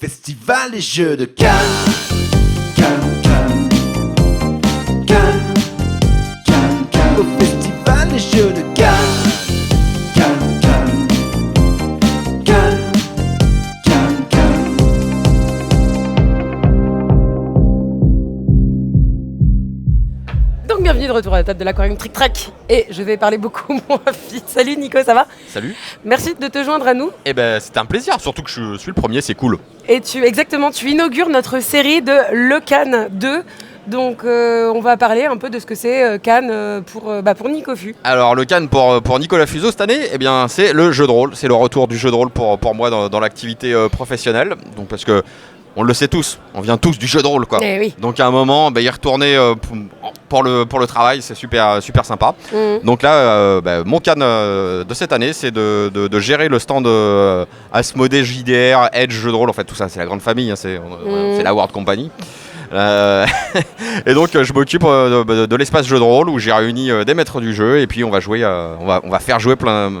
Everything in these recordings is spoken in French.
Festival des Jeux de Cannes. Cannes. Au Festival des Jeux de Cannes. Donc bienvenue de retour à la table de l'aquarium Trick Track. Et je vais parler beaucoup moins vite. Salut Nico, ça va ? Salut. Merci de te joindre à nous. Eh ben c'était un plaisir, surtout que je suis le premier, c'est cool. Et tu inaugures notre série de Le Cannes 2. Donc on va parler un peu de ce que c'est Cannes pour Nico Fu. Alors le Cannes pour Nicolas Fuseau cette année, eh bien c'est le jeu de rôle, c'est le retour du jeu de rôle pour moi dans l'activité professionnelle. Donc parce que on le sait tous, on vient tous du jeu de rôle quoi. Eh oui. Donc à un moment, y retourner pour le travail, c'est super sympa. Donc là, mon Cannes de cette année, c'est de gérer le stand Asmodée, JDR, Edge, jeu de rôle. En fait, tout ça, c'est la grande famille, hein, c'est la World Company. Et donc je m'occupe de l'espace jeu de rôle où j'ai réuni des maîtres du jeu et puis on va jouer, on va faire jouer plein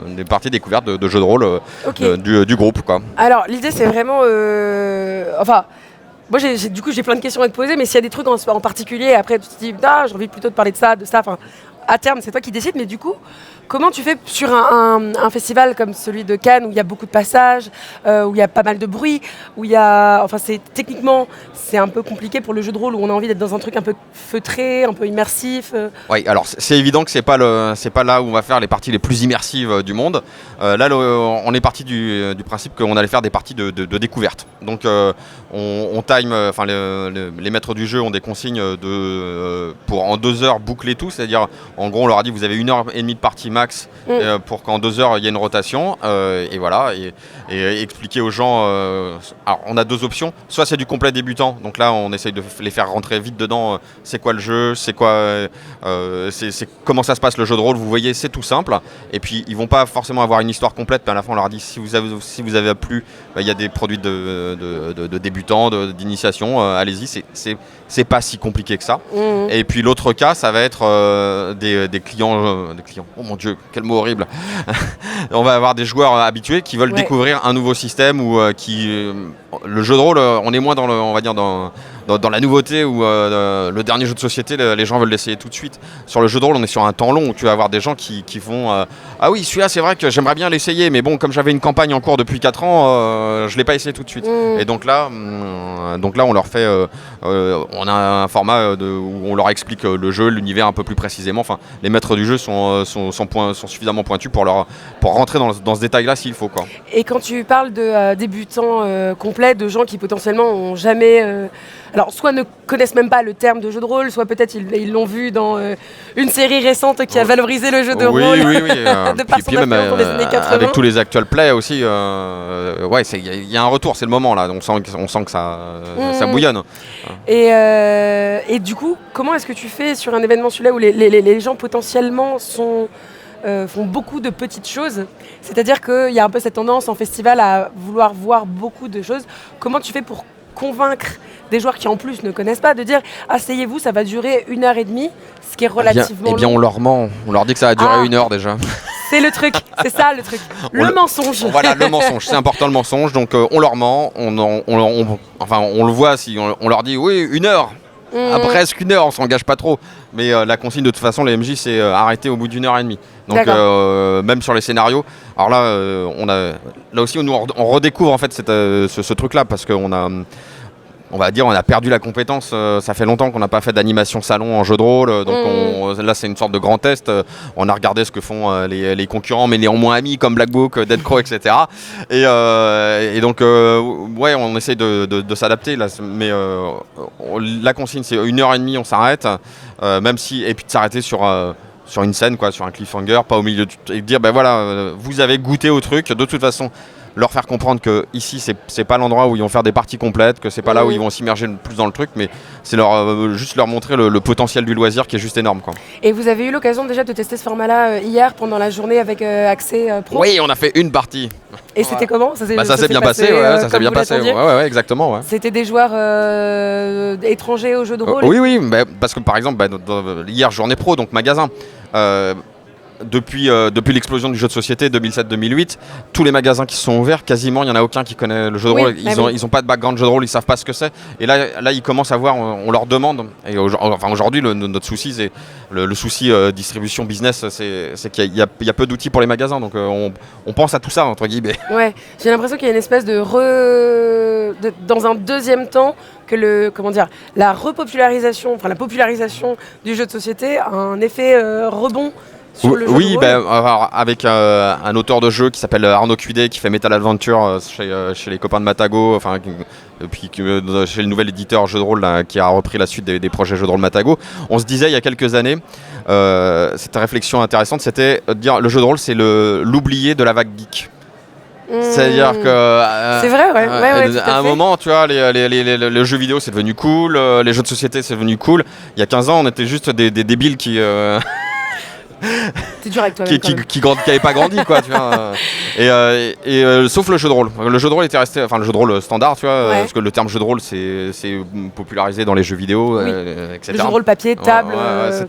des parties découvertes de jeux de rôle du groupe quoi. Alors l'idée c'est vraiment, moi j'ai plein de questions à te poser, mais s'il y a des trucs en particulier, après tu te dis j'ai envie plutôt de parler de ça, enfin à terme c'est toi qui décides, mais du coup comment tu fais sur un festival comme celui de Cannes où il y a beaucoup de passages, où il y a pas mal de bruit, où il y a, techniquement c'est un peu compliqué pour le jeu de rôle où on a envie d'être dans un truc un peu feutré, un peu immersif. Oui, alors c'est évident que c'est pas là où on va faire les parties les plus immersives du monde. Là, on est parti du principe qu'on allait faire des parties de découverte. Donc on time, les maîtres du jeu ont des consignes pour en 2 heures boucler tout, c'est-à-dire en gros on leur a dit vous avez 1h30 de partie max pour qu'en 2 heures il y ait une rotation et voilà et expliquer aux gens. Alors on a 2 options, soit c'est du complet débutant, donc là on essaye de les faire rentrer vite dedans. C'est quoi le jeu, c'est quoi, c'est comment ça se passe le jeu de rôle. Vous voyez, c'est tout simple. Et puis ils vont pas forcément avoir une histoire complète. Mais à la fin on leur dit si vous avez plu, il y a des produits de débutants, d'initiation. Allez-y, c'est pas si compliqué que ça. Et puis l'autre cas, ça va être des clients. Oh mon Dieu, quel mot horrible. On va avoir des joueurs habitués qui veulent découvrir un nouveau système ou le jeu de rôle, on est moins dans la nouveauté ou le dernier jeu de société, les gens veulent l'essayer tout de suite. Sur le jeu de rôle, on est sur un temps long où tu vas avoir des gens qui vont ah oui, celui-là c'est vrai que j'aimerais bien l'essayer, mais bon, comme j'avais une campagne en cours depuis 4 ans, je l'ai pas essayé tout de suite. Et donc là on leur fait on a un format où on leur explique le jeu, l'univers un peu plus précisément. Enfin, les maîtres du jeu sont suffisamment pointus pour rentrer dans ce détail là s'il faut quoi. Et quand tu parles de débutants complets, de gens qui potentiellement ont jamais alors soit ne connaissent même pas le terme de jeu de rôle, soit peut-être ils l'ont vu dans une série récente qui a valorisé le jeu de rôle. Oui. De par son même influence dans les années 80. avec tous les actual play aussi, il y a un retour, c'est le moment là, on sent que ça bouillonne. Et du coup, comment est-ce que tu fais sur un événement celui-là où les gens potentiellement font beaucoup de petites choses, c'est-à-dire qu'il y a un peu cette tendance en festival à vouloir voir beaucoup de choses. Comment tu fais pour convaincre des joueurs qui en plus ne connaissent pas de dire asseyez-vous, ça va durer 1h30, ce qui est relativement long. On leur ment, on leur dit que ça va durer 1 heure déjà. C'est le truc, c'est ça le truc, le mensonge. Voilà, le mensonge, c'est important le mensonge, donc on leur ment, on le voit si on leur dit oui 1 heure. À presque 1 heure, on s'engage pas trop. Mais la consigne de toute façon, les MJ, c'est arrêter au bout d'1h30. Donc même sur les scénarios. Alors là, là aussi, nous, on redécouvre en fait ce truc-là parce qu'on a. On va dire on a perdu la compétence, ça fait longtemps qu'on n'a pas fait d'animation salon en jeu de rôle, donc là c'est une sorte de grand test, on a regardé ce que font les concurrents mais néanmoins amis comme Black Book, Dead Crow, etc. Et donc on essaye de s'adapter là, mais la consigne c'est 1h30 on s'arrête, même si, et puis de s'arrêter sur une scène quoi, sur un cliffhanger, pas au milieu et dire vous avez goûté au truc, de toute façon leur faire comprendre que ici c'est pas l'endroit où ils vont faire des parties complètes, que c'est pas là où ils vont s'immerger le plus dans le truc, mais c'est juste leur montrer le potentiel du loisir qui est juste énorme quoi. Et vous avez eu l'occasion déjà de tester ce format-là hier pendant la journée avec Accès Pro ? Oui, on a fait une partie. Et c'était comment ? Ça s'est bien passé, ça s'est bien passé. Ouais, exactement. Ouais. C'était des joueurs étrangers au jeu de rôle ? Oui, parce que par exemple, hier journée pro, donc magasin. depuis l'explosion du jeu de société 2007-2008, tous les magasins qui se sont ouverts, quasiment, il n'y en a aucun qui connaît le jeu de rôle. Ils ont pas de background jeu de rôle, ils savent pas ce que c'est. Et là ils commencent à voir, on leur demande. Et aujourd'hui, notre souci, c'est le souci distribution business, c'est qu'il y a peu d'outils pour les magasins. Donc on pense à tout ça, entre guillemets. Ouais, j'ai l'impression qu'il y a une espèce dans un deuxième temps, que la repopularisation, enfin la popularisation du jeu de société a un effet rebond sur le jeu de rôle. Avec un auteur de jeu qui s'appelle Arnaud Cuidet, qui fait Metal Adventure chez les copains de Matago, chez le nouvel éditeur jeu de rôle là, qui a repris la suite des projets jeux de rôle Matago. On se disait il y a quelques années, cette réflexion intéressante, c'était de dire le jeu de rôle, c'est l'oublié de la vague geek. C'est-à-dire que c'est vrai, ouais, à un moment, tu vois, les jeux vidéo c'est devenu cool, les jeux de société c'est devenu cool. Il y a 15 ans, on était juste des débiles qui T'es dur avec toi qui n'avaient pas grandi, quoi, tu vois. Sauf le jeu de rôle. Le jeu de rôle était resté, enfin le jeu de rôle standard, tu vois, parce que le terme jeu de rôle c'est popularisé dans les jeux vidéo, etc. Le jeu de rôle papier, table,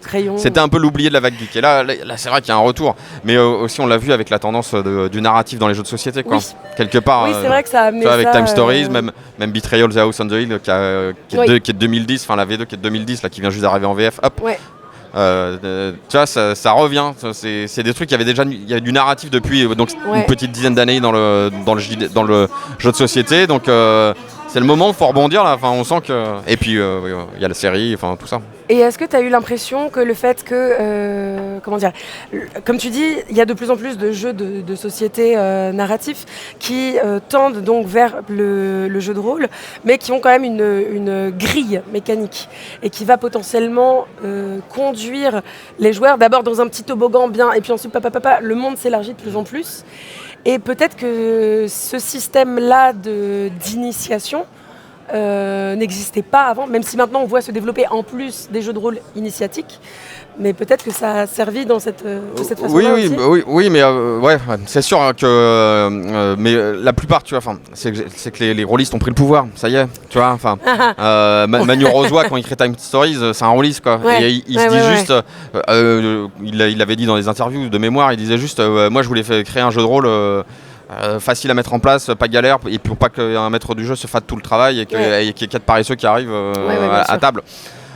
crayon. C'était un peu l'oublié de la vague geek. Et là c'est vrai qu'il y a un retour. Mais aussi on l'a vu avec la tendance du narratif dans les jeux de société, quoi. Oui. Quelque part. Oui, c'est vrai que ça a amené avec ça, Time Stories, même Betrayal the House on the Hill qui est de 2010, enfin la V2 qui est de 2010, là qui vient juste d'arriver en VF. Hop. Ouais. Tu vois, ça revient. C'est des trucs. Il y a du narratif depuis une petite dizaine d'années dans le jeu de société. Donc c'est le moment, il faut rebondir là. Enfin, on sent que. Et puis il y a la série, enfin tout ça. Et est-ce que tu as eu l'impression que le fait que, comme tu dis, il y a de plus en plus de jeux de société narratifs qui tendent donc vers le jeu de rôle, mais qui ont quand même une grille mécanique et qui va potentiellement conduire les joueurs d'abord dans un petit toboggan bien, et puis ensuite le monde s'élargit de plus en plus. Et peut-être que ce système-là d'initiation n'existait pas avant, même si maintenant on voit se développer en plus des jeux de rôle initiatiques, mais peut-être que ça a servi de cette façon-là aussi. Oui, mais c'est sûr que mais la plupart, tu vois, c'est que les rôlistes ont pris le pouvoir, ça y est, tu vois, Manu Rozoy quand il crée Time Stories, c'est un rôliste, quoi. Et il se dit juste, il avait dit dans les interviews de mémoire, il disait juste, moi je voulais créer un jeu de rôle facile à mettre en place, pas galère, et pour pas qu'un maître du jeu se fasse tout le travail et qu'il y ait 4 paresseux qui arrivent à table.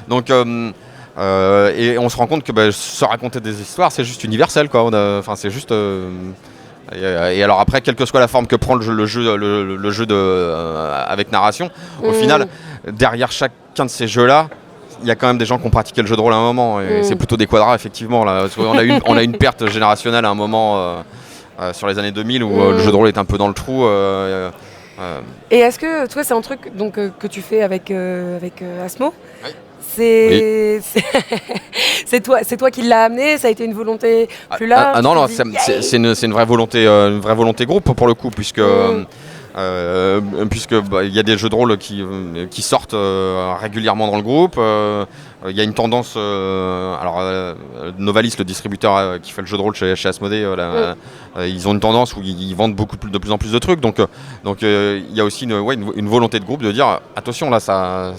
Donc et on se rend compte que se raconter des histoires, c'est juste universel, quoi. C'est juste et alors après, quelle que soit la forme que prend le jeu avec narration, au final, derrière chacun de ces jeux-là, il y a quand même des gens qui ont pratiqué le jeu de rôle à un moment, et c'est plutôt des quadras, effectivement là. Parce qu'on a une perte générationnelle à un moment sur les années 2000 où le jeu de rôle est un peu dans le trou. Et est-ce que toi c'est un truc donc, que tu fais avec Asmo? Oui. C'est toi qui l'as amené, ça a été une volonté plus large? Non, c'est une vraie volonté groupe pour le coup, puisque il y a des jeux de rôle qui sortent régulièrement dans le groupe. Il y a une tendance, Novalis, le distributeur qui fait le jeu de rôle chez Asmodée, ils ont une tendance où ils vendent de plus en plus de trucs. Donc il y a aussi une volonté de groupe de dire attention, là ça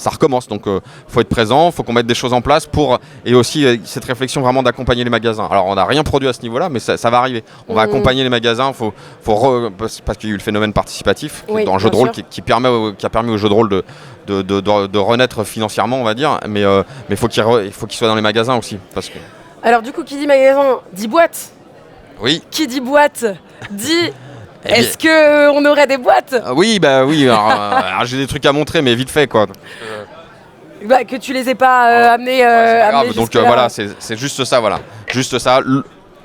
recommence. Donc faut être présent, faut qu'on mette des choses en place et aussi cette réflexion vraiment d'accompagner les magasins. Alors on n'a rien produit à ce niveau-là, mais ça va arriver. On va accompagner les magasins, parce qu'il y a eu le phénomène participatif dans le jeu de rôle qui a permis au jeu de rôle de renaître financièrement, on va dire, mais il faut qu'il soit dans les magasins aussi. Parce que... Alors du coup, qui dit magasin, dit boîte. Oui. Qui dit boîte, dit... Est-ce qu'on aurait des boîtes? Oui, alors, j'ai des trucs à montrer, mais vite fait, quoi. Que tu les aies pas amenés. Donc voilà, c'est juste ça, voilà. Juste ça.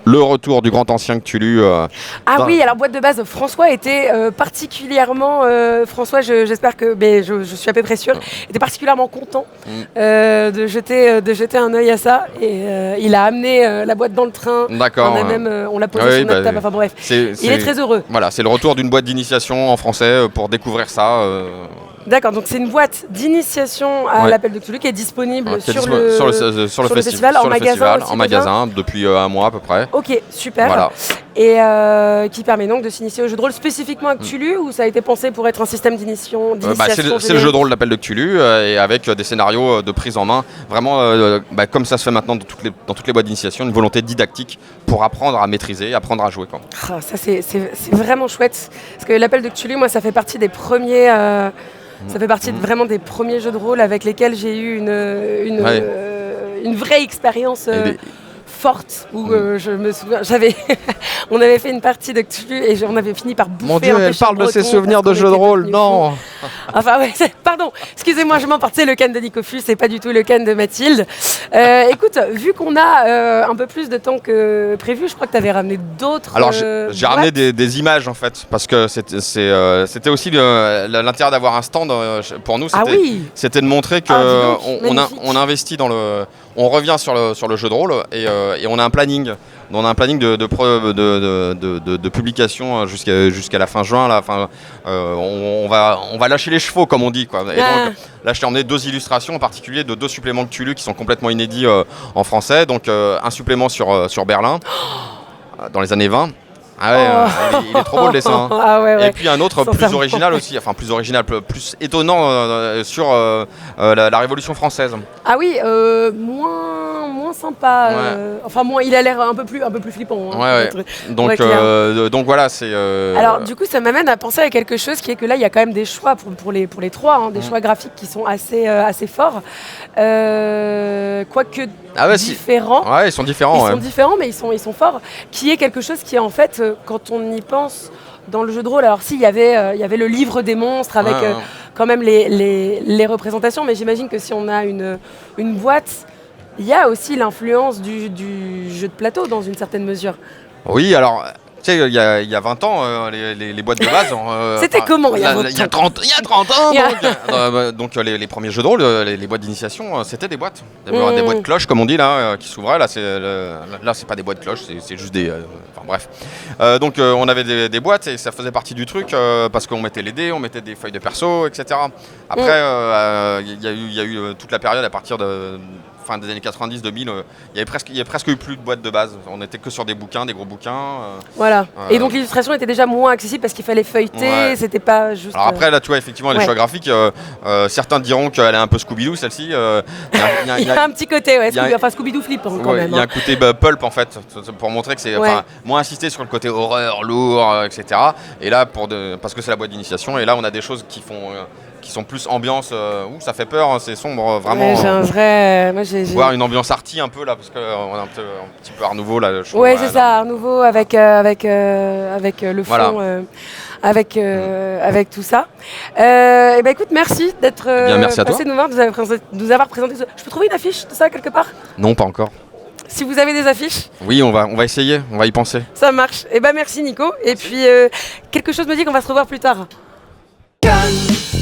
Le retour du grand ancien Cthulhu. Oui, alors boîte de base, François était particulièrement... François, j'espère que... Mais je suis à peu près sûre, était particulièrement content de jeter un œil à ça. Et il a amené la boîte dans le train. D'accord. On l'a posée sur notre table. Enfin bref, il est très heureux. Voilà, c'est le retour d'une boîte d'initiation en français pour découvrir ça. D'accord, donc c'est une boîte d'initiation à l'appel de Cthulhu qui est disponible sur le festival, en magasin depuis un mois à peu près. Ok, super. Voilà. Et qui permet donc de s'initier au jeu de rôle spécifiquement à Cthulhu ou ça a été pensé pour être un système d'initiation C'est le jeu de rôle d'appel de Cthulhu et avec des scénarios de prise en main. Vraiment, comme ça se fait maintenant dans toutes les boîtes d'initiation, une volonté didactique pour apprendre à maîtriser, apprendre à jouer. Quoi. Ah, ça, c'est vraiment chouette. Parce que l'appel de Cthulhu, moi, ça fait partie des premiers... ça fait partie vraiment des premiers jeux de rôle avec lesquels j'ai eu une vraie expérience forte où je me souviens, on avait fait une partie de Cthulhu et on avait fini par bouffer. Mon Dieu, elle parle de ses souvenirs de jeux de rôle, non. Enfin ouais, pardon, excusez-moi, je m'emporte, c'est le can de Nicofus, c'est pas du tout le can de Mathilde. Écoute, vu qu'on a un peu plus de temps que prévu, je crois que tu avais ramené d'autres. Alors j'ai ramené des images en fait, parce que c'était aussi l'intérêt d'avoir un stand pour nous. C'était de montrer qu'on investit dans le. On revient sur le jeu de rôle et on a un planning. On a un planning de publication jusqu'à la fin juin. Là, on va lâcher les chevaux, comme on dit. Quoi. Et donc, là, je t'ai emmené 2 illustrations, en particulier de 2 suppléments de Cthulhu qui sont complètement inédits en français. Donc, un supplément sur Berlin, dans les années 20. Ah ouais, il est trop beau le dessin. Hein. Ah ouais. Et puis un autre plus original aussi, enfin plus original, plus étonnant sur la Révolution française. Ah oui, moins sympa. Ouais. Enfin il a l'air un peu plus flippant. Hein, ouais. Donc voilà, c'est. Alors du coup, ça m'amène à penser à quelque chose qui est que là, il y a quand même des choix pour les 3, hein, des choix graphiques qui sont assez forts, quoique différents. Ouais, ils sont différents. Ils sont différents, mais ils sont forts. Qui est quelque chose qui est en fait, quand on y pense dans le jeu de rôle, alors il y avait le livre des monstres avec quand même les représentations, mais j'imagine que si on a une boîte, il y a aussi l'influence du jeu de plateau dans une certaine mesure. Oui, alors. Tu sais, il y a 20 ans, les boîtes de base... C'était comment il y a 20 ans? Il y a 30 ans donc les premiers jeux de rôle, les boîtes d'initiation, c'était des boîtes. Des boîtes cloches, comme on dit, là, qui s'ouvraient. Là, c'est pas des boîtes cloches, c'est juste des... Enfin, bref. Donc, on avait des boîtes et ça faisait partie du truc parce qu'on mettait les dés, on mettait des feuilles de perso, etc. Après, il y a eu toute la période à partir de... fin des années 90-2000, il y avait presque eu plus de boîtes de base. On n'était que sur des bouquins, des gros bouquins. Voilà. Et donc l'illustration était déjà moins accessible parce qu'il fallait feuilleter, c'était pas juste... Alors après, là, tu vois, effectivement, les choix graphiques, certains diront qu'elle est un peu Scooby-Doo, celle-ci. Il y a un petit côté, Scooby-Doo flip quand même. Il y a un côté pulp, en fait, pour montrer que c'est moins insisté sur le côté horreur, lourd, etc. Et là, parce que c'est la boîte d'initiation, et là, on a des choses qui sont plus ambiance, ça fait peur, hein, c'est sombre, vraiment. J'ai un vrai... Voir une ambiance arty un peu là, parce qu'on a un petit peu Art Nouveau là. Ouais, c'est ça, Art Nouveau avec le fond, avec tout ça. Et ben écoute, merci d'être passé nous voir, de nous avoir présenté ça. Je peux trouver une affiche de ça quelque part? Non, pas encore. Si vous avez des affiches? Oui, on va essayer, on va y penser. Ça marche. Et ben merci Nico. Et puis quelque chose me dit qu'on va se revoir plus tard. Cannes.